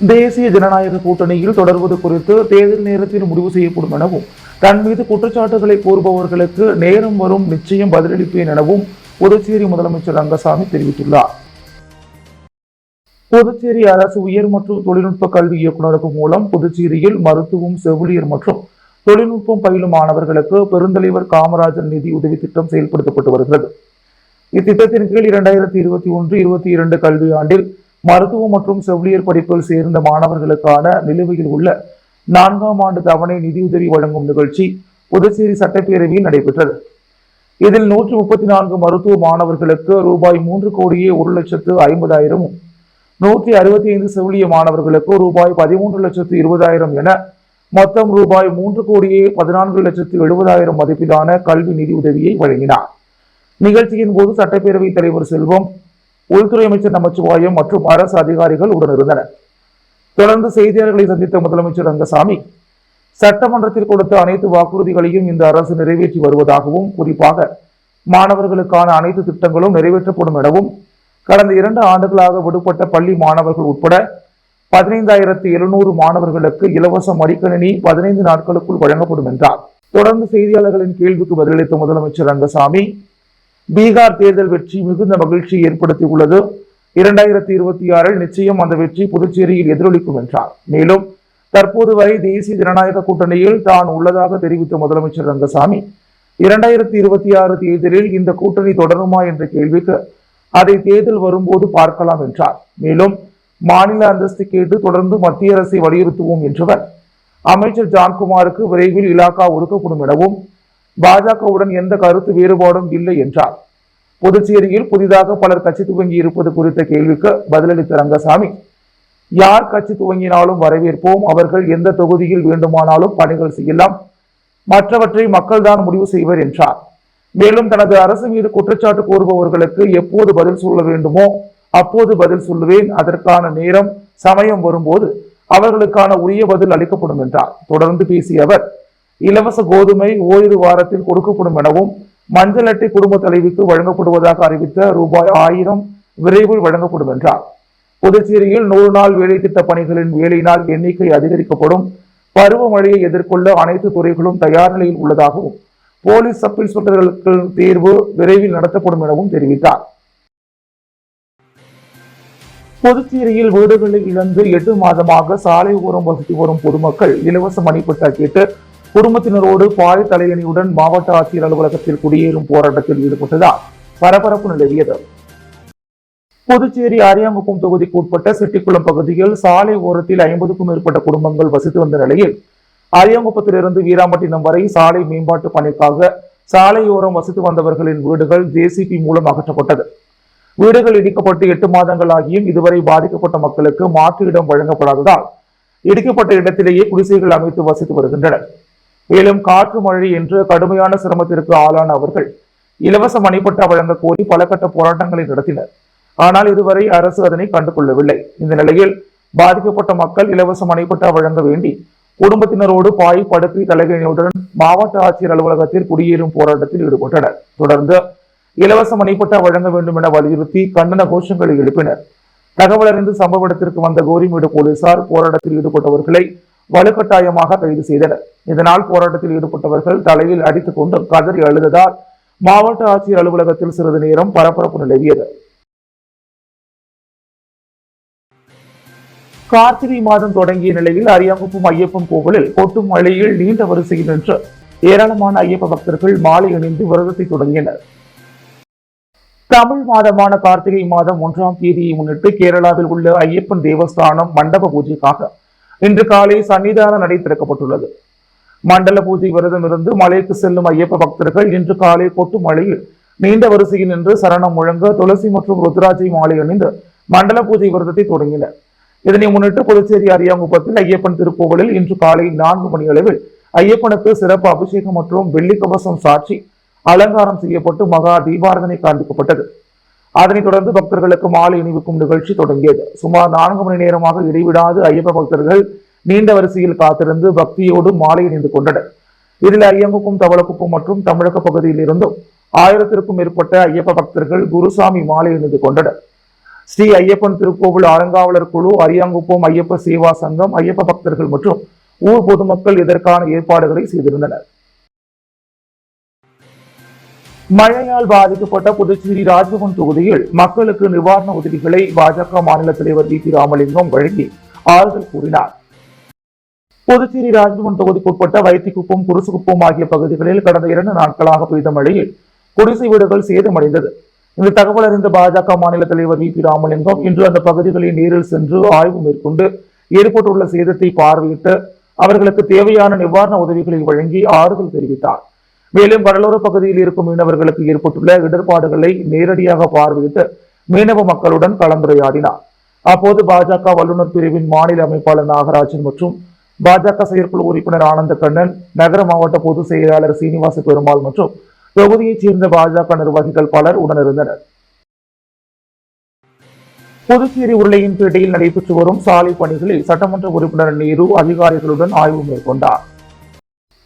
தேசிய ஜனநாயக கூட்டணியில் தொடர்வது குறித்து தேர்தல் நேரத்தில் முடிவு செய்யப்படும் எனவும் தன் மீது குற்றச்சாட்டுகளை கூறுபவர்களுக்கு நேரம் வரும் நிச்சயம் பதிலளிப்பேன் எனவும் புதுச்சேரி முதலமைச்சர் ரங்கசாமி தெரிவித்துள்ளார். புதுச்சேரி அரசு உயர் மற்றும் தொழில்நுட்ப கல்வி இயக்குநரகம் மூலம் புதுச்சேரியில் மருத்துவம், செவிலியர் மற்றும் தொழில்நுட்பம் பயிலும் மாணவர்களுக்கு பெருந்தலைவர் காமராஜர் நிதி உதவி திட்டம் செயல்படுத்தப்பட்டு வருகிறது. இத்திட்டத்தின் கீழ் 2021-22 கல்வியாண்டில் மருத்துவம் மற்றும் செவிலியர் படிப்பில் சேர்ந்த மாணவர்களுக்கான நிலுவையில் உள்ள 4ஆம் ஆண்டு தவணை நிதியுதவி வழங்கும் நிகழ்ச்சி புதுச்சேரி சட்டப்பேரவையில் நடைபெற்றது. இதில் 134 மருத்துவ மாணவர்களுக்கு ரூபாய் 3,01,50,000 165 செவிலிய மாணவர்களுக்கு ரூபாய் 13,20,000 என மொத்தம் ரூபாய் 3,14,70,000 மதிப்பிலான கல்வி நிதி உதவியை வழங்கினார். நிகழ்ச்சியின் போது சட்டப்பேரவைத் தலைவர் செல்வம், உள்துறை அமைச்சர் நமச்சிவாயம் மற்றும் அரசு அதிகாரிகள் உடனிருந்தனர். தொடர்ந்து செய்தியாளர்களை சந்தித்த முதலமைச்சர் ரங்கசாமி, சட்டமன்றத்தில் கொடுத்த அனைத்து வாக்குறுதிகளையும் இந்த அரசு நிறைவேற்றி வருவதாகவும், குறிப்பாக மாணவர்களுக்கான அனைத்து திட்டங்களும் நிறைவேற்றப்படும் எனவும், கடந்த 2 ஆண்டுகளாக விடுபட்ட பள்ளி மாணவர்கள் உட்பட 15,700 மாணவர்களுக்கு இலவச மடிக்கணினி 15 நாட்களுக்குள் வழங்கப்படும் என்றார். தொடர்ந்து செய்தியாளர்களின் கேள்விக்கு பதிலளித்த முதலமைச்சர் ரங்கசாமி, பீகார் தேர்தல் வெற்றி மிகுந்த மகிழ்ச்சியை ஏற்படுத்தியுள்ளது. 2026 நிச்சயம் அந்த வெற்றி புதுச்சேரியில் எதிரொலிக்கும் என்றார். மேலும் தற்போது வரை தேசிய ஜனநாயக கூட்டணியில் தான் உள்ளதாக தெரிவித்த முதலமைச்சர் ரங்கசாமி, 2026 தேர்தலில் இந்த கூட்டணி தொடருமா என்ற கேள்விக்கு அதை தேர்தல் வரும்போது பார்க்கலாம் என்றார். மேலும் மாநில அந்தஸ்து கேட்டு தொடர்ந்து மத்திய அரசை வலியுறுத்துவோம் என்றவர், அமைச்சர் ஜான்குமாருக்கு விரைவில் இலாக்கா ஒதுக்கப்படும் எனவும் பாஜகவுடன் எந்த கருத்து வேறுபாடும் இல்லை என்றார். புதுச்சேரியில் புதிதாக பலர் கட்சி துவங்கி இருப்பது குறித்த கேள்விக்கு பதிலளித்த ரங்கசாமி, யார் கட்சி துவங்கினாலும் வரவேற்போம், அவர்கள் எந்த தொகுதியில் வேண்டுமானாலும் பணிகள் செய்யலாம், மற்றவற்றை மக்கள் தான் முடிவு செய்வர் என்றார். மேலும் தனது அரசு மீது குற்றச்சாட்டு கூறுபவர்களுக்கு எப்போது பதில் சொல்ல வேண்டுமோ அப்போது பதில் சொல்லுவேன், அதற்கான நேரம் சமயம் வரும்போது அவர்களுக்கான உரிய பதில் அளிக்கப்படும் என்றார். தொடர்ந்து பேசிய அவர், இலவச கோதுமை ஓரிரு வாரத்தில் கொடுக்கப்படும் எனவும், மஞ்சள் அட்டை குடும்ப தலைவிக்கு வழங்கப்படுவதாக அறிவித்த ரூபாய் 1000 விரைவில் வழங்கப்படும் என்றார். புதுச்சேரியில் 100 நாள் வேலை திட்ட பணிகளின் வேலை நாள் எண்ணிக்கை அதிகரிக்கப்படும், பருவமழையை எதிர்கொள்ள அனைத்து துறைகளும் தயார் நிலையில் உள்ளதாகவும், போலீஸ் சப் இன்ஸ்பெக்டர்களுக்கு தேர்வு விரைவில் நடத்தப்படும் எனவும் தெரிவித்தார். புதுச்சேரியில் வீடுகளை இழந்து 8 மாதமாக சாலை ஓரம் வசித்து வரும் பொதுமக்கள் இலவச மணிப்பட்டா கேட்டு குடும்பத்தினரோடு பாய் தலையணியுடன் மாவட்ட ஆட்சியர் அலுவலகத்தில் குடியேறும் போராட்டத்தில் ஈடுபட்டதால் பரபரப்பு நிலவியது. புதுச்சேரி அரியாங்குப்பம் தொகுதிக்கு உட்பட்ட செட்டிக்குளம் பகுதியில் சாலை ஓரத்தில் 50க்கும் மேற்பட்ட குடும்பங்கள் வசித்து வந்த நிலையில் அரியாங்குப்பத்திலிருந்து வீராம்பட்டினம் வரை சாலை மேம்பாட்டு பணிக்காக சாலையோரம் வசித்து வந்தவர்களின் வீடுகள் ஜேசிபி மூலம் அகற்றப்பட்டது. வீடுகள் இடிக்கப்பட்டு 8 மாதங்கள் ஆகியும் இதுவரை பாதிக்கப்பட்ட மக்களுக்கு மாற்று இடம் வழங்கப்படாததால் இடிக்கப்பட்ட இடத்திலேயே குடிசைகள் அமைத்து வசித்து வருகின்றனர். மேலும் காற்று மழை என்று கடுமையான சிரமத்திற்கு ஆளான அவர்கள் இலவச மணிப்பட்டா வழங்க கோரி பல கட்ட போராட்டங்களை நடத்தினர். ஆனால் இதுவரை அரசு அதனை கண்டுகொள்ளவில்லை. இந்த நிலையில் பாதிக்கப்பட்ட மக்கள் இலவச மணிப்பட்டா வழங்க வேண்டி குடும்பத்தினரோடு பாய் படுக்கை தலைகணியுடன் மாவட்ட ஆட்சியர் அலுவலகத்தில் குடியேறும் போராட்டத்தில் ஈடுபட்டனர். தொடர்ந்து இலவச மணிப்பட்டா வழங்க வேண்டும் என வலியுறுத்தி கண்டன கோஷங்களை எழுப்பினர். தகவல் அறிந்து சம்பவ இடத்திற்கு வந்த கோரிமேடு போலீசார் போராட்டத்தில் ஈடுபட்டவர்களை வலுக்கட்டாயமாக கைது செய்தனர். இதனால் போராட்டத்தில் ஈடுபட்டவர்கள் தலையில் அடித்துக் கொண்டு கதறி அழுததால் மாவட்ட ஆட்சியர் அலுவலகத்தில் சிறிது நேரம் பரபரப்பு நிலவியது. கார்த்திகை மாதம் தொடங்கிய நிலையில் அரியாங்குப்பம் ஐயப்பன் கோவிலில் கொட்டும் மழையில் நீண்ட வரிசையில் நின்று ஏராளமான ஐயப்ப பக்தர்கள் மாலை அணிந்து விரதத்தை தொடங்கினர். தமிழ் மாதமான கார்த்திகை மாதம் 1ஆம் தேதியை முன்னிட்டு கேரளாவில் உள்ள ஐயப்பன் தேவஸ்தானம் மண்டப பூஜைக்காக இன்று காலை சன்னிதான நடை திறக்கப்பட்டுள்ளது. மண்டல பூஜை விரதம் இருந்து மலைக்கு செல்லும் ஐயப்ப பக்தர்கள் இன்று காலை கொட்டும் மழையில் நீண்ட வரிசையில் நின்று சரணம் முழங்க துளசி மற்றும் ருத்ராட்சை மாலை அணிந்து மண்டல பூஜை விரதத்தை தொடங்கினர். இதனை முன்னிட்டு புதுச்சேரி அரியாங்குப்பத்தில் ஐயப்பன் திருக்கோவிலில் இன்று காலை 4 மணி அளவில் ஐயப்பனுக்கு சிறப்பு அபிஷேகம் மற்றும் வெள்ளி கவசம் சாட்சி அலங்காரம் செய்யப்பட்டு மகா தீபாரதனை காண்பிக்கப்பட்டது. அதனைத் தொடர்ந்து பக்தர்களுக்கு மாலை அணிவிக்கும் நிகழ்ச்சி தொடங்கியது. சுமார் 4 மணி நேரமாக இடைவிடாது ஐயப்ப பக்தர்கள் நீண்ட வரிசையில் காத்திருந்து பக்தியோடு மாலை அணிந்து கொண்டனர். இதில் அரியாங்குப்பம், தவளக்குப்பம் மற்றும் தமிழக பகுதியில் இருந்தும் 1000த்திற்கும் மேற்பட்ட ஐயப்ப பக்தர்கள் குருசாமி மாலை அணிந்து கொண்டனர். ஸ்ரீ ஐயப்பன் திருக்கோவில் அறங்காவலர் குழு, அரியாங்குப்பம் ஐயப்ப சேவா சங்கம், ஐயப்ப பக்தர்கள் மற்றும் ஊர் பொதுமக்கள் இதற்கான ஏற்பாடுகளை செய்திருந்தனர். மழையால் பாதிக்கப்பட்ட புதுச்சேரி ராஜ்பவன் தொகுதியில் மக்களுக்கு நிவாரண உதவிகளை பாஜக மாநில தலைவர் வி. பி. ராமலிங்கம் வழங்கி ஆறுதல் கூறினார். புதுச்சேரி ராஜ்பவன் தொகுதிக்குட்பட்ட வைத்திக்குப்பம், குருசுகுப்பம் ஆகிய பகுதிகளில் கடந்த 2 நாட்களாக பெய்த மழையில் குடிசை வீடுகள் சேதமடைந்தது. இந்த தகவல் அறிந்த பாஜக மாநில தலைவர் வி. பி. ராமலிங்கம் இன்று அந்த பகுதிகளை நேரில் சென்று ஆய்வு மேற்கொண்டு ஏற்பட்டுள்ள சேதத்தை பார்வையிட்டு அவர்களுக்கு தேவையான நிவாரண உதவிகளை வழங்கி ஆறுதல் தெரிவித்தார். மேலும் கடலோர பகுதியில் இருக்கும் மீனவர்களுக்கு ஏற்பட்டுள்ள இடர்பாடுகளை நேரடியாக பார்வையிட்டு மீனவ மக்களுடன் கலந்துரையாடினார். அப்போது பாஜக வல்லுநர் பிரிவின் மாநில அமைப்பாளர் நாகராஜன் மற்றும் பாஜக செயற்குழு உறுப்பினர் ஆனந்த கண்ணன், நகர மாவட்ட பொதுச் செயலாளர் சீனிவாச பெருமாள் மற்றும் தொகுதியைச் சேர்ந்த பாஜக நிர்வாகிகள் பலர் உடனிருந்தனர். புதுச்சேரி உருளையன்பேட்டையில் நடைபெற்று வரும் சாலை பணிகளில் சட்டமன்ற உறுப்பினர் நேரு அதிகாரிகளுடன் ஆய்வு மேற்கொண்டார்.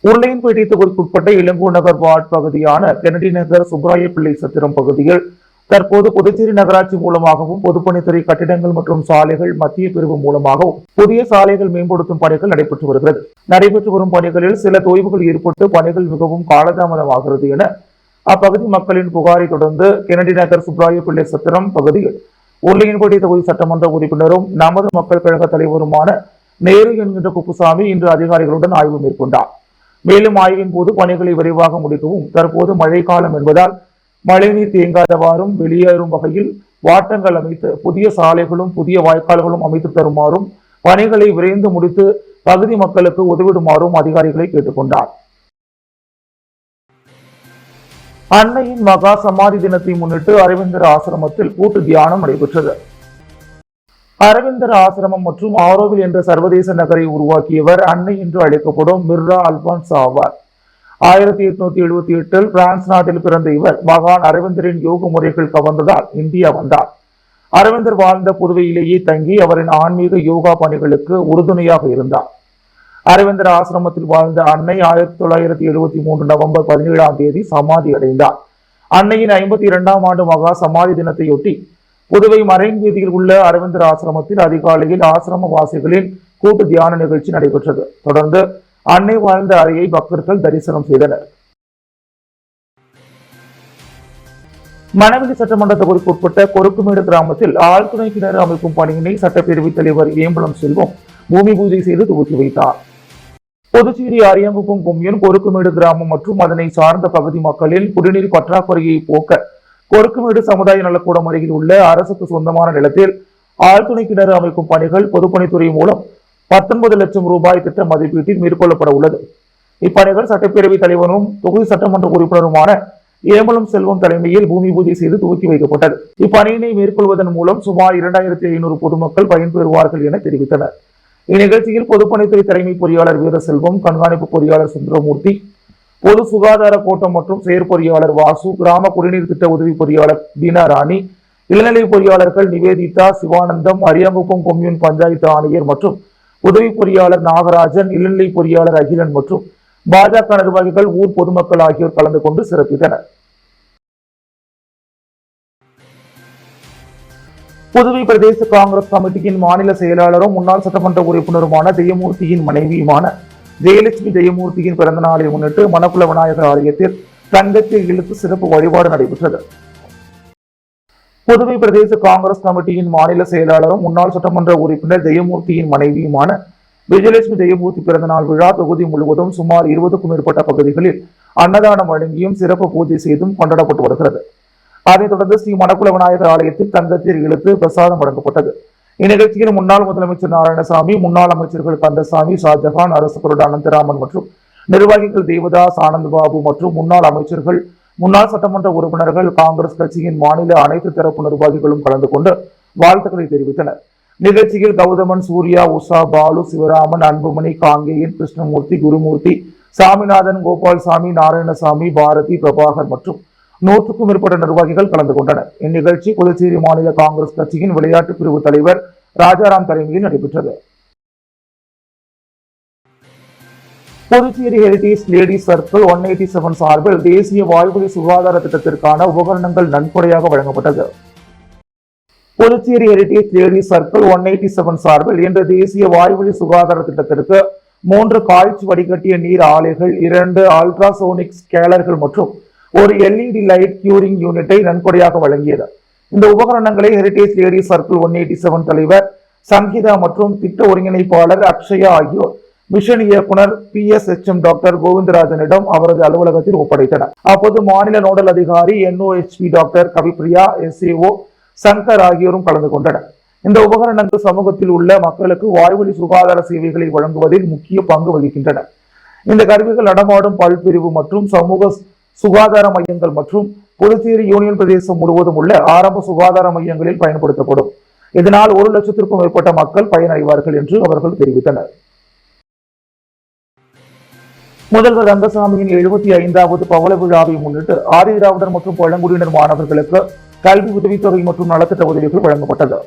உருளையன்பேட்டை தொகுதிக்குட்பட்ட இளங்கோ நகர் வார்டு பகுதியான கெனடி நகர் சுப்ராய பிள்ளை சத்திரம் பகுதியில் தற்போது புதுச்சேரி நகராட்சி மூலமாகவும் பொதுப்பணித்துறை கட்டிடங்கள் மற்றும் சாலைகள் மத்திய பிரிவு மூலமாகவும் புதிய சாலைகள் மேம்படுத்தும் பணிகள் நடைபெற்று வருகிறது. நடைபெற்று வரும் பணிகளில் சில தொய்வுகள் ஏற்பட்டு பணிகள் மிகவும் காலதாமதமாகிறது என அப்பகுதி மக்களின் புகாரை தொடர்ந்து கெனடி நகர் சுப்ராய பிள்ளை சத்திரம் பகுதியில் உருளையன்பேட்டை தொகுதி சட்டமன்ற உறுப்பினரும் நமது மக்கள் கழக தலைவருமான நேரு என்கின்ற குப்புசாமி இன்று அதிகாரிகளுடன் ஆய்வு மேற்கொண்டார். மேலும் ஆய்வின் போது பணிகளை விரைவாக முடிக்கவும், தற்போது மழைக்காலம் என்பதால் மழைநீர் தேங்காதவாறும் வெளியேறும் வகையில் வாட்டங்கள் அமைத்து புதிய சாலைகளும் புதிய வாய்க்கால்களும் அமைத்து தருமாறும் பணிகளை விரைந்து முடித்து பகுதி மக்களுக்கு உதவிடுமாறும் அதிகாரிகளை கேட்டுக்கொண்டார். அன்னையின் மகா சமாதி தினத்தை முன்னிட்டு அரவிந்தர் ஆசிரமத்தில் கூட்டு தியானம் நடைபெற்றது. அரவிந்தர் ஆசிரமம் மற்றும் ஆரோவில் என்ற சர்வதேச நகரை உருவாக்கியவர் அன்னை என்று அழைக்கப்படும் மிர்ரா அல்பான்ஸ் ஆவார். 1878 பிரான்ஸ் நாட்டில் பிறந்த இவர் மகான் அரவிந்தரின் யோக முறைகள் கவர்ந்ததால் இந்தியா வந்தார். அரவிந்தர் வாழ்ந்த புதுவையிலேயே தங்கி அவரின் ஆன்மீக யோகா பணிகளுக்கு உறுதுணையாக இருந்தார். அரவிந்தர் ஆசிரமத்தில் வாழ்ந்த அன்னை 1973 நவம்பர் 17 சமாதி அடைந்தார். அன்னையின் 52ஆம் ஆண்டு மகா சமாதி தினத்தையொட்டி புதுவை மரைன் வீதியில் உள்ள அரவிந்தர் ஆசிரமத்தில் அதிகாலையில் ஆசிரம வாசிகளின் கூட்டு தியான நிகழ்ச்சி நடைபெற்றது. தொடர்ந்து அன்னை வாழ்ந்த அறையை பக்தர்கள் தரிசனம் செய்தனர். மணவெளி சட்டமன்ற தொகுதிக்குட்பட்ட கொருக்குமேடு கிராமத்தில் ஆழ்துணை கிணறு அமைக்கும் பணியினை சட்டப்பேரவைத் தலைவர் ஏம்பலம் செல்வம் பூமி பூஜை செய்து துவக்கி வைத்தார். புதுச்சேரி அரியாங்குப்பம் கொம்யூன் கொருக்குமேடு கிராமம் மற்றும் அதனை சார்ந்த பகுதி மக்களில் குடிநீர் பற்றாக்குறையை போக்க கொருக்குமேடு சமுதாய நலக்கூடம் அருகில் உள்ள அரசுக்கு சொந்தமான நிலத்தில் ஆழ்துணை கிணறு அமைக்கும் பணிகள் பொதுப்பணித்துறை மூலம் 19 லட்சம் ரூபாய் திட்ட மதிப்பீட்டில் மேற்கொள்ளப்பட உள்ளது. இப்பணிகள் சட்டப்பேரவைத் தலைவரும் தொகுதி சட்டமன்ற உறுப்பினருமான ஏம்பலம் செல்வம் தலைமையில் பூமி பூஜை செய்து துவக்கி வைக்கப்பட்டது. இப்பணியினை மேற்கொள்வதன் மூலம் சுமார் 2500 பொதுமக்கள் பயன்பெறுவார்கள் என தெரிவித்தனர். இந்நிகழ்ச்சியில் பொதுப்பணித்துறை தலைமை பொறியாளர் வீரசெல்வம், கண்காணிப்பு பொறியாளர் சுந்தரமூர்த்தி, பொது சுகாதார கோட்டம் மற்றும் செயற்பொறியாளர் வாசு, கிராம குடிநீர் திட்ட உதவி பொறியாளர் பீனா ராணி, இளநிலை பொறியாளர்கள் நிவேதிதா, சிவானந்தம், அரியாங்குப்பம் கொம்யூன் பஞ்சாயத்து ஆணையர் மற்றும் உதவி பொறியாளர் நாகராஜன், இளநிலை பொறியாளர் அகிலன் மற்றும் பாஜக நிர்வாகிகள், ஊர் பொதுமக்கள் ஆகியோர் கலந்து கொண்டு சிறப்பித்தனர். புதுவை பிரதேச காங்கிரஸ் கமிட்டியின் மாநில செயலாளரும் முன்னாள் சட்டமன்ற உறுப்பினருமான ஜெயமூர்த்தியின் மனைவியுமான ஜெயலட்சுமி ஜெயமூர்த்தியின் பிறந்த நாளை முன்னிட்டு மணக்குள விநாயகர் ஆலயத்தில் தங்கத்தை இழுத்து சிறப்பு வழிபாடு நடைபெற்றது. புதுவை பிரதேச காங்கிரஸ் கமிட்டியின் மாநில செயலாளரும் முன்னாள் சட்டமன்ற உறுப்பினர் ஜெயமூர்த்தியின் மனைவியுமான விஜயலட்சுமி ஜெயமூர்த்தி பிறந்த நாள் விழா தொகுதி முழுவதும் சுமார் 20க்கும் மேற்பட்ட பகுதிகளில் அன்னதானம் வழங்கியும் சிறப்பு பூஜை செய்தும் கொண்டாடப்பட்டு வருகிறது. அதைத் தொடர்ந்து ஸ்ரீ மணக்குள விநாயகர் ஆலயத்தில் தங்கத்தில் இழுத்து பிரசாதம் வழங்கப்பட்டது. இந்நிகழ்ச்சியில் முன்னாள் முதலமைச்சர் நாராயணசாமி, முன்னாள் அமைச்சர்கள் கந்தசாமி, ஷாஜகான், அரசு பொருள் அனந்தராமன் மற்றும் நிர்வாகிகள் தேவதாஸ், ஆனந்த் பாபு மற்றும் முன்னாள் அமைச்சர்கள், முன்னாள் சட்டமன்ற உறுப்பினர்கள், காங்கிரஸ் கட்சியின் மாநில அனைத்து தரப்பு நிர்வாகிகளும் கலந்து கொண்டு வாழ்த்துக்களை தெரிவித்தனர். நிகழ்ச்சியில் கௌதமன், சூர்யா, உஷா, பாலு, சிவராமன், அன்புமணி, காங்கேயன், கிருஷ்ணமூர்த்தி, குருமூர்த்தி, சாமிநாதன், கோபால்சாமி, நாராயணசாமி, பாரதி, பிரபாகர் மற்றும் 100க்கும் மேற்பட்ட நிர்வாகிகள் கலந்து கொண்டனர். இந்நிகழ்ச்சி புதுச்சேரி மாநில காங்கிரஸ் கட்சியின் விளையாட்டு பிரிவு தலைவர் ராஜாராம் தலைமையில் நடைபெற்றது. புதுச்சேரி ஹெரிடேஜ் லேடிஸ் சர்க்கிள் 187 சார்பில் தேசிய வாய்வழி சுகாதார திட்டத்திற்கான உபகரணங்கள் நன்கொடையாக வழங்கப்பட்டது. புதுச்சேரி ஹெரிடேஜ் லேடி சர்க்கிள் 187 சார்பில் இன்று தேசிய வாய்வழி சுகாதார திட்டத்திற்கு 3 காய்ச்சி வடிகட்டிய நீர் ஆலைகள், 2 அல்ட்ராசோனிக் ஸ்கேலர்கள் மற்றும் ஒரு LED லைட் கியூரிங் யூனிட்டை நன்கொடையாக வழங்கியது. இந்த உபகரணங்களை ஹெரிடேஜ் லேடி சர்க்கிள் 187 தலைவர் சங்கீதா மற்றும் திட்ட ஒருங்கிணைப்பாளர் அக்ஷயா ஆகியோர் மிஷன் இயக்குனர் PSHM டாக்டர் கோவிந்தராஜனிடம் அவரது அலுவலகத்தில் ஒப்படைத்தனர். அப்போது மாநில நோடல் அதிகாரி NOHP doctor Kavipriya, SAO Shankar ஆகியோரும் கலந்து கொண்டனர். இந்த உபகரணங்கள் சமூகத்தில் உள்ள மக்களுக்கு வாய்வழி சுகாதார சேவைகளை வழங்குவதில் முக்கிய பங்கு வகிக்கின்றன. இந்த கருவிகள் நடமாடும் பல்பிரிவு மற்றும் சமூக சுகாதார மையங்கள் மற்றும் புதுச்சேரி யூனியன் பிரதேசம் முழுவதும் உள்ள ஆரம்ப சுகாதார மையங்களில் பயன்படுத்தப்படும். இதனால் 1 லட்சத்திற்கும் மேற்பட்ட மக்கள் பயனடைவார்கள் என்று அவர்கள் தெரிவித்தனர். முதல்வர் ரங்கசாமியின் 75வது பவள விழாவை முன்னிட்டு ஆதி திராவிடர் மற்றும் பழங்குடியினர் மாணவர்களுக்கு கல்வி உதவித்தொகை மற்றும் நலத்திட்ட உதவிகள் வழங்கப்பட்டது.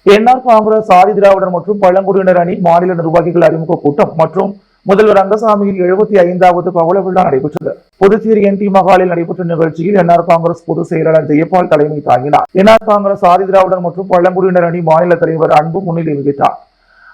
என்ஆர் காங்கிரஸ் ஆதி திராவிடர் மற்றும் பழங்குடியினர் அணி மாநில நிர்வாகிகள் அறிமுக கூட்டம் மற்றும் முதல்வர் ரங்கசாமியின் 75வது பவள விழா நடைபெற்றது. புதுச்சேரி NT மகாலில் நடைபெற்ற நிகழ்ச்சியில் என்ஆர் காங்கிரஸ் பொதுச் செயலாளர் ஜெயபால் தலைமை தாங்கினார். என்ஆர் காங்கிரஸ் ஆதி திராவிடர் மற்றும் பழங்குடியினர் அணி மாநில தலைவர் அன்பு முன்னிலை வகித்தார்.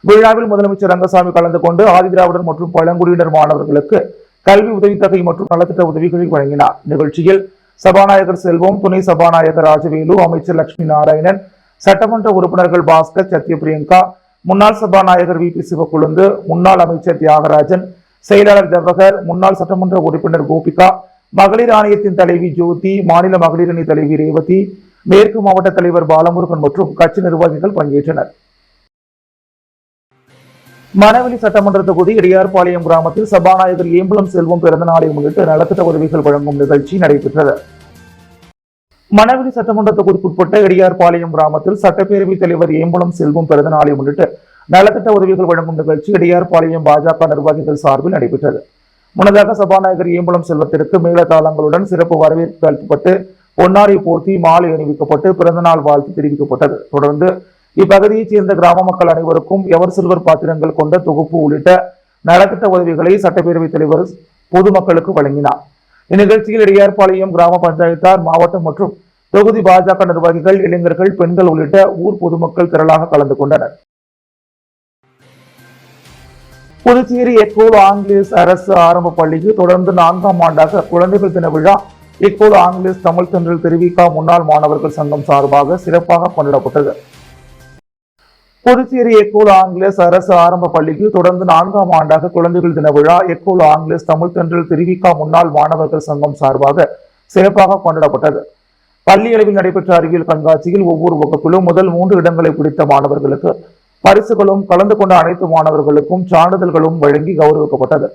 விழாவில் முதலமைச்சர் ரங்கசாமி கலந்து கொண்டு ஆதி திராவிடர் மற்றும் பழங்குடியினர் மாணவர்களுக்கு கல்வி உதவித்தொகை மற்றும் நலத்திட்ட உதவிகளை வழங்கினார். நிகழ்ச்சியில் சபாநாயகர் செல்வம், துணை சபாநாயகர் ராஜவேலு, அமைச்சர் லட்சுமி நாராயணன், சட்டமன்ற உறுப்பினர்கள் பாஸ்கர், சத்ய பிரியங்கா, முன்னாள் சபாநாயகர் VP சிவக்குழுந்து, முன்னாள் அமைச்சர் தியாகராஜன், செயலாளர் ஜவஹர், முன்னாள் சட்டமன்ற உறுப்பினர் கோபிகா, மகளிர் ஆணையத்தின் தலைவி ஜோதி, மாநில மகளிர் அணி தலைவி ரேவதி, மேற்கு மாவட்ட தலைவர் பாலமுருகன் மற்றும் கட்சி நிர்வாகிகள் பங்கேற்றனர். மணவெளி சட்டமன்ற தொகுதி இடையார்பாளையம் கிராமத்தில் சபாநாயகர் ஏம்பலம் செல்வம் பிறந்த நாளை முன்னிட்டு நலத்திட்ட உதவிகள் வழங்கும் நிகழ்ச்சி நடைபெற்றது. மணவெளி சட்டமன்ற தொகுதிக்குட்பட்ட இடையார்பாளையம் கிராமத்தில் சட்டப்பேரவைத் தலைவர் ஏம்பலம் செல்வம் பிறந்த நாளை முன்னிட்டு நலத்திட்ட உதவிகள் வழங்கும் நிகழ்ச்சி இடையார்பாளையம் பாஜக நிர்வாகிகள் சார்பில் நடைபெற்றது. முன்னதாக சபாநாயகர் ஏம்பலம் செல்வத்திற்கு மேலதாளங்களுடன் சிறப்பு வரவேற்பு அளிக்கப்பட்டு பொன்னாடை போர்த்தி மாலை அணிவிக்கப்பட்டு பிறந்தநாள் வாழ்த்து தெரிவிக்கப்பட்டது. தொடர்ந்து இப்பகுதியைச் சேர்ந்த கிராம மக்கள் அனைவருக்கும் எவர் சில்வர் பாத்திரங்கள் கொண்ட தொகுப்பு உள்ளிட்ட நலத்திட்ட உதவிகளை சட்டப்பேரவைத் தலைவர் பொதுமக்களுக்கு வழங்கினார். இந்நிகழ்ச்சியில் இடையார்பாளையம் கிராம பஞ்சாயத்தார், மாவட்டம் மற்றும் தொகுதி பாஜக நிர்வாகிகள், இளைஞர்கள், பெண்கள் உள்ளிட்ட ஊர் பொதுமக்கள் திரளாக கலந்து கொண்டனர். புதுச்சேரி எக்கோல் ஆங்கிலேஸ் அரசு ஆரம்ப பள்ளியில் தொடர்ந்து 4ஆம் ஆண்டாக குழந்தைகள் தின விழா எக்கோல் ஆங்கிலேஸ் தமிழ் தென்றல் தெரிவிக்கா முன்னாள் மாணவர்கள் சங்கம் சார்பாக சிறப்பாக கொண்டாடப்பட்டது. புதுச்சேரி எக்கோல் ஆங்கிலேஸ் அரசு ஆரம்ப பள்ளிக்கு தொடர்ந்து 4ஆம் ஆண்டாக குழந்தைகள் தின விழா எக்கோல் ஆங்கிலேஸ் தமிழ் தென்றல் தெரிவிக்கா முன்னாள் மாணவர்கள் சங்கம் சார்பாக சிறப்பாக கொண்டாடப்பட்டது. பள்ளி அளவில் நடைபெற்ற அறிவியல் கண்காட்சியில் ஒவ்வொரு வகுப்பிலும் முதல் 3 இடங்களை பிடித்த மாணவர்களுக்கு பரிசுகளும், கலந்து கொண்ட அனைத்து மாணவர்களுக்கும் சான்றிதழ்களும் வழங்கி கௌரவிக்கப்பட்டது.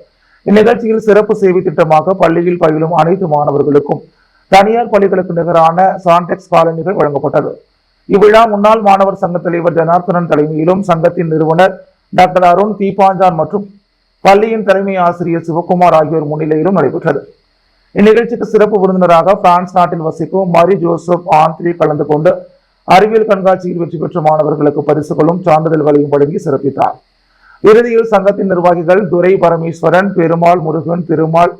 இந்நிகழ்ச்சியில் சிறப்பு சேவை திட்டமாக பள்ளியில் பயிலும் அனைத்து மாணவர்களுக்கும் தனியார் பள்ளிகளுக்கு நிகரான சான்டெக்ஸ் காலணிகள் வழங்கப்பட்டது. இவ்விழா முன்னாள் மாணவர் சங்க தலைவர் ஜனார்த்தனன் தலைமையிலும், சங்கத்தின் நிறுவனர் டாக்டர் அருண் தீபாஞ்சான் மற்றும் பள்ளியின் தலைமை ஆசிரியர் சிவகுமார் ஆகியோர் முன்னிலையிலும் நடைபெற்றது. இந்நிகழ்ச்சிக்கு சிறப்பு விருந்தினராக பிரான்ஸ் நாட்டில் வசிக்கும் மாரி ஜோசப் ஆந்திரி கலந்து கொண்டு அறிவியல் கண்காட்சியில் வெற்றி பெற்ற மாணவர்களுக்கு பரிசுகளும் சான்றிதழ்களையும் வழங்கி சிறப்பித்தார். இறுதியில் சங்கத்தின் நிர்வாகிகள் துரை பரமேஸ்வரன், பெருமாள், முருகன், திருமால்,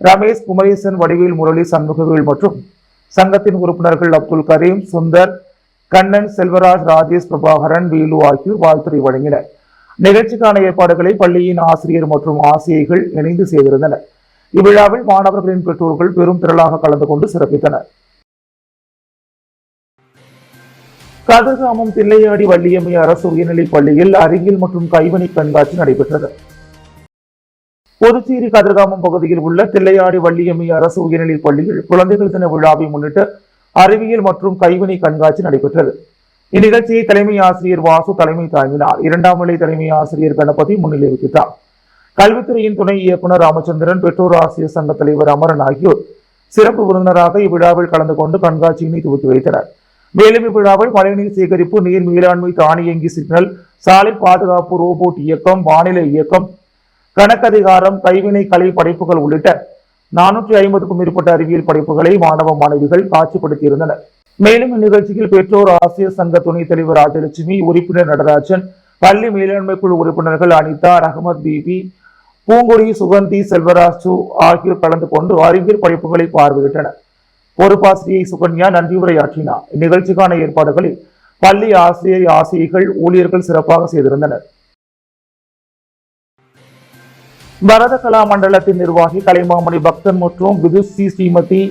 ரமேஷ், குமரேசன், வடிவேல், முரளி, சண்முகவேல் மற்றும் சங்கத்தின் உறுப்பினர்கள் அப்துல் கரீம், சுந்தர், கண்ணன், செல்வராஜ், ராஜேஷ், பிரபாகரன், வேலு ஆகியோர் வாழ்த்துரை வழங்கினர். நிகழ்ச்சிக்கான ஏற்பாடுகளை பள்ளியின் ஆசிரியர் மற்றும் ஆசிரியர்கள் இணைந்து செய்திருந்தனர். இவ்விழாவில் மாணவர்களின் பெற்றோர்கள் பெரும் திரளாக கலந்து கொண்டு சிறப்பித்தனர். கதிர்காமம் தில்லையாடி வள்ளியம்மை அரசு உயர்நிலைப் பள்ளியில் அறிவியல் மற்றும் கைவினை கண்காட்சி நடைபெற்றது. புதுச்சேரி கதிர்காமம் பகுதியில் உள்ள தில்லையாடி வள்ளியம்மை அரசு உயர்நிலைப் பள்ளியில் குழந்தைகள் தின விழாவை முன்னிட்டு அறிவியல் மற்றும் கைவினை கண்காட்சி நடைபெற்றது. இந்நிகழ்ச்சியை தலைமை ஆசிரியர் வாசு தலைமை தாங்கினார். 2ஆம் நிலை தலைமை ஆசிரியர் கணபதி முன்னிலை வகித்தார். கல்வித்துறையின் துணை இயக்குநர் ராமச்சந்திரன், பெற்றோர் ஆசிரியர் சங்க தலைவர் அமரன் ஆகியோர் சிறப்பு விருந்தினராக இவ்விழாவில் கலந்து கொண்டு கண்காட்சியினை துவக்கி வைத்தனர். மேலும் இவ்விழாவில் மழைநீர் சேகரிப்பு, நீர் மேலாண்மை, தானியங்கி சிக்னல், சாலை பாதுகாப்பு, ரோபோட் இயக்கம், வானிலை இயக்கம், கணக்கதிகாரம், கைவினை கலை படைப்புகள் உள்ளிட்ட 450க்கும் மேற்பட்ட அறிவியல் படைப்புகளை மாணவ மாணவிகள் காட்சிப்படுத்தியிருந்தனர். மேலும் இந்நிகழ்ச்சியில் பெற்றோர் ஆசிரியர் சங்க துணைத் தலைவர் ராஜலட்சுமி, உறுப்பினர் நடராஜன், பள்ளி மேலாண்மை குழு உறுப்பினர்கள் அனிதா, ரஹமத் பிபி, பூங்கொடி, சுகந்தி, செல்வராஜு ஆகியோர் கலந்து கொண்டு அறிவியல் படைப்புகளை பார்வையிட்டனர். பொறுப்பாசிரியை சுகன்யா நன்றியுரையாற்றினார். இந்நிகழ்ச்சிக்கான ஏற்பாடுகளில் பள்ளி ஆசிரியர்கள் ஊழியர்கள் சிறப்பாக செய்திருந்தனர். பரத கலா மண்டலத்தின் நிர்வாகி கலைமாமணி பக்தன் மற்றும் விதுஸ்ரீ ஸ்ரீமதி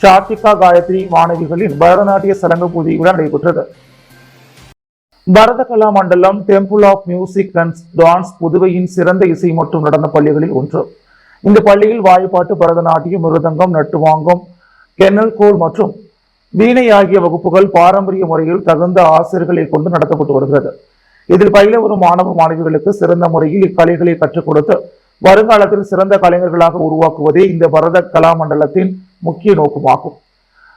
சாத்விகா காயத்ரி மாணவிகளின் பரதநாட்டிய சலங்க பூஜையுடன் நடைபெற்றது. Bharata Kala Mandalam temple of music and dance புதுவையின் சிறந்த இசை மற்றும் நடன பள்ளிகளில் ஒன்று. இந்த பள்ளியில் வாய்ப்பாட்டு, பரதநாட்டியம், மிருதங்கம், நட்டுவாங்கம், கென்னல் கோல் மற்றும் வீணை ஆகிய வகுப்புகள் பாரம்பரிய முறையில் தகுந்த ஆசிரியர்களை கொண்டு நடத்தப்பட்டு வருகிறது. இதில் பயில வரும் மாணவ மாணவிகளுக்கு சிறந்த முறையில் இக்கலைகளை கற்றுக் கொடுத்து வருங்காலத்தில் சிறந்த கலைஞர்களாக உருவாக்குவதே இந்த பரத கலா மண்டலத்தின் முக்கிய நோக்கமாகும்.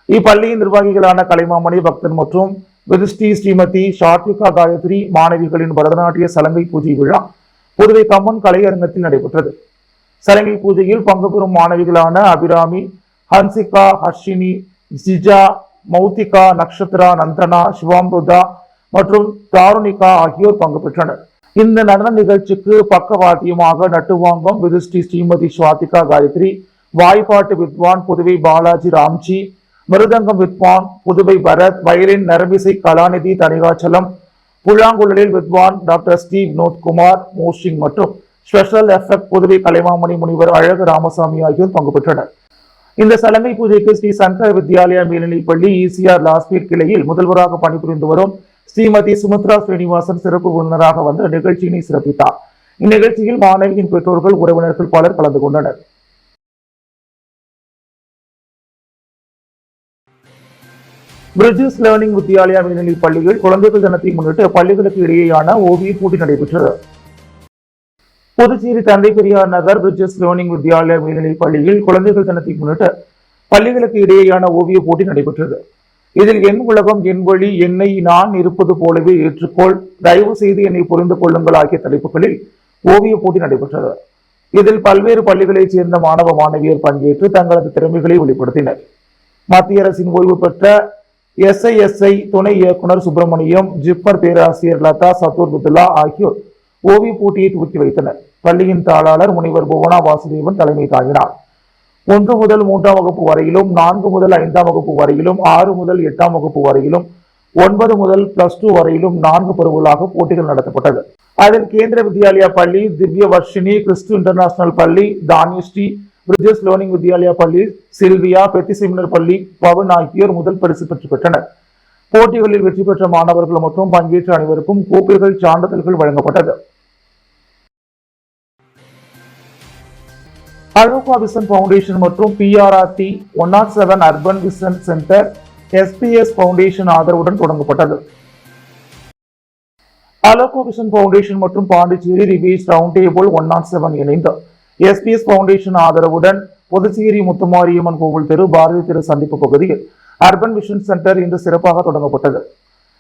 இப்பள்ளியின் நிர்வாகிகளான கலைமாமணி பக்தன் மற்றும் விதுஸ்ரீ ஸ்ரீமதி சாத்விகா காயத்ரி மாணவிகளின் பரதநாட்டிய சலங்கை பூஜை விழா புதுவை கம்மன் கலையரங்கத்தில் நடைபெற்றது. சலங்கை பூஜையில் பங்கு பெறும் மாணவிகளான அபிராமி, ஹன்சிகா, ஹர்ஷினி, ஜிஜா, மௌத்திகா, நக்ஷத்ரா, நந்தனா, சிவாம்ருதா மற்றும் தாருணிகா ஆகியோர் பங்கு பெற்றனர். இந்த நடன நிகழ்ச்சிக்கு பக்கவாத்தியமாக நட்டுவாங்கம் விதுஸ்ரீ ஸ்ரீமதி சாத்விகா காயத்ரி, வாய்ப்பாட்டு வித்வான் புதுவை பாலாஜி ராம்ஜி, மிருதங்கம் வித்வான் புதுவை பரத், வயலின் நரம்பிசை கலாநிதி தனிகாச்சலம், புல்லாங்குழலில் வித்வான் டாக்டர் ஸ்டீவ் நோத்குமார் மோஷிங் மற்றும் ஸ்பெஷல் எஃபெக்ட் புதுவை கலைமாமணி முனிவர் அழகு ராமசாமி ஆகியோர் பங்கு பெற்றனர். இந்த சலங்கை பூஜைக்கு ஸ்ரீ சங்கர வித்யாலயா மேல்நிலைப்பள்ளி ஈசிஆர் லாஸ்பீட் கிளையில் முதல்வராக பணிபுரிந்து வரும் ஸ்ரீமதி சுமித்ரா ஸ்ரீனிவாசன் சிறப்பு விருந்தினராக வந்து நிகழ்ச்சியினை சிறப்பித்தார். இந்நிகழ்ச்சியில் மாணவியின் பெற்றோர்கள், உறவினர்கள் பலர் கலந்து கொண்டனர். பிரிட்ஜஸ் லேர்னிங் வித்யாலயா மேல்நிலைப் பள்ளியில் குழந்தைகள் தினத்தை முன்னிட்டு பள்ளிகளுக்கு இடையேயான ஓவிய போட்டி நடைபெற்றது. புதுச்சேரி தந்தை பெரியார் நகர் பிரிட்ஜஸ் லேர்னிங் வித்யாலயா மேல்நிலைப் பள்ளியில் குழந்தைகள் தினத்தை முன்னிட்டு பள்ளிகளுக்கு இடையேயான ஓவிய போட்டி நடைபெற்றது. இதில் என் உலகம், என் வழி, என்னை நான் இருப்பது போலவே ஏற்றுக்கொள், தயவு செய்து என்னை புரிந்து கொள்ளுங்கள் ஆகிய தலைப்புகளில் ஓவிய போட்டி நடைபெற்றது. இதில் பல்வேறு பள்ளிகளைச் சேர்ந்த மாணவ மாணவியர் பங்கேற்று தங்களது திறமைகளை வெளிப்படுத்தினர். மத்திய அரசின் ஓய்வு பெற்ற SISI துணை இயக்குனர் சுப்பிரமணியம், ஜிப்மர் பேராசிரியர் லதா சத்துர்புத்துல்லா ஆகியோர் ஓவிய போட்டியை துவக்கி வைத்தனர். பள்ளியின் தாளாளர் முனைவர் புவனா வாசுதேவன் தலைமை தாங்கினார். 1 முதல் 3ஆம் வகுப்பு வரையிலும், 4 முதல் 5ஆம் வகுப்பு வரையிலும், 6 முதல் 8ஆம் வகுப்பு வரையிலும், 9 முதல் +2 வரையிலும் 4 பிரிவுகளாக போட்டிகள் நடத்தப்பட்டது. அதில் கேந்திர வித்யாலயா பள்ளி, திவ்ய வர்ஷினி, கிறிஸ்து இன்டர்நேஷனல் பள்ளி, தானியஸ்ரீ, பிரிட்ஜஸ் லேர்னிங் வித்யாலயா பள்ளி, சில்வியா, பெத்திசிமினர் பள்ளி, பவன் ஆகியோர் முதல் பரிசு பெற்றனர். போட்டிகளில் வெற்றி பெற்ற மாணவர்கள் மற்றும் பங்கேற்ற அனைவருக்கும் கோப்பைகள், சான்றிதழ்கள் வழங்கப்பட்டது. அலோகா விஷன் ஃபவுண்டேஷன் மற்றும் PRRT 107 urban vision centre SPS foundation ஆதரவுடன் தொடங்கப்பட்டது. அலோகா விஷன் ஃபவுண்டேஷன் மற்றும் பாண்டிச்சேரி ரிவேஜ் ரவுண்ட் டேபிள் 107 இணைந்து SPS ஃபவுண்டேஷன் ஆதரவுடன் புதுச்சேரி முத்துமாரியம்மன் கோவில் தெரு, பாரதி தெரு சந்திப்பு பகுதியில் அர்பன் விஷன் சென்டர் இன்று சிறப்பாக தொடங்கப்பட்டது.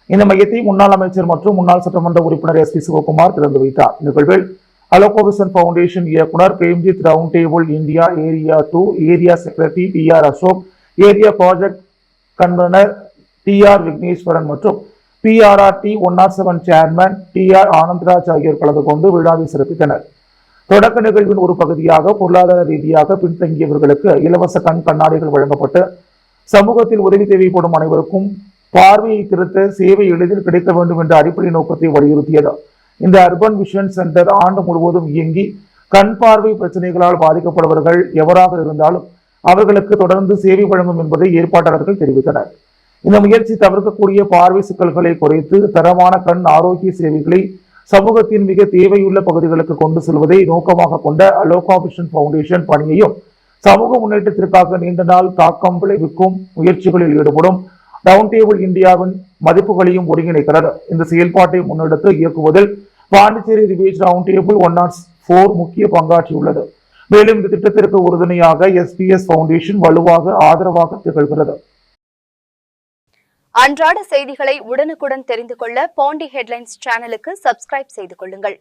இந்த மையத்தை முன்னாள் அமைச்சர் மற்றும் முன்னாள் சட்டமன்ற உறுப்பினர் SP சிவகுமார் திறந்து வைத்தார். நிகழ்வில் அலோகா விஷன் ஃபவுண்டேஷன் இயக்குனர் Premjith, round table India area 2 area secretary TR Ashok, area project convener TR Vigneshwaran மற்றும் PRRT 107 சேர்மன் TR ஆனந்த்ராஜ் ஆகியோர் கலந்து கொண்டு விழாவை சிறப்பித்தனர். தொடக்க நிகழ்வின் ஒரு பகுதியாக பொருளாதார ரீதியாக பின்தங்கியவர்களுக்கு இலவச கண் கண்ணாடிகள் வழங்கப்பட்டு சமூகத்தில் உதவி தேவைப்படும் அனைவருக்கும் பார்வையை திருத்த சேவை எளிதில் கிடைக்க வேண்டும் என்ற அடிப்படை நோக்கத்தை வலியுறுத்தியது. இந்த அர்பன் விஷன் சென்டர் ஆண்டு முழுவதும் இயங்கி கண் பார்வை பிரச்சனைகளால் பாதிக்கப்படுபவர்கள் எவராக இருந்தாலும் அவர்களுக்கு தொடர்ந்து சேவை வழங்கும் என்பதை ஏற்பாட்டாளர்கள் தெரிவித்தனர். இந்த முயற்சி தவிர்க்கக்கூடிய பார்வை சிக்கல்களை குறைத்து தரமான கண் ஆரோக்கிய சேவைகளை சமூகத்தின் மிக தேவையுள்ள பகுதிகளுக்கு கொண்டு செல்வதை நோக்கமாக கொண்ட அலோகா விஷன் ஃபவுண்டேஷன் பணியையும் சமூக முன்னேற்றத்திற்காக நீண்ட நாள் தாக்கம் விளைவிக்கும் முயற்சிகளில் ஈடுபடும் ரவுண்ட் டேபிள் இந்தியாவின் மதிப்புகளையும் ஒருங்கிணைக்கிறது. இந்த செயல்பாட்டை முன்னெடுத்து இயக்குவதில் பாண்டிச்சேரி ரிவேஜ் ரவுண்ட் டேபிள் 104 முக்கிய பங்காற்றியுள்ளது. மேலும் இந்த திட்டத்திற்கு உறுதுணையாக SPS ஃபவுண்டேஷன் வலுவாக ஆதரவாக திகழ்கிறது. அன்றாட செய்திகளை உடனுக்குடன் தெரிந்து கொள்ள பாண்டி ஹெட்லைன்ஸ் சேனலுக்கு சப்ஸ்கிரைப் செய்து கொள்ளுங்கள்.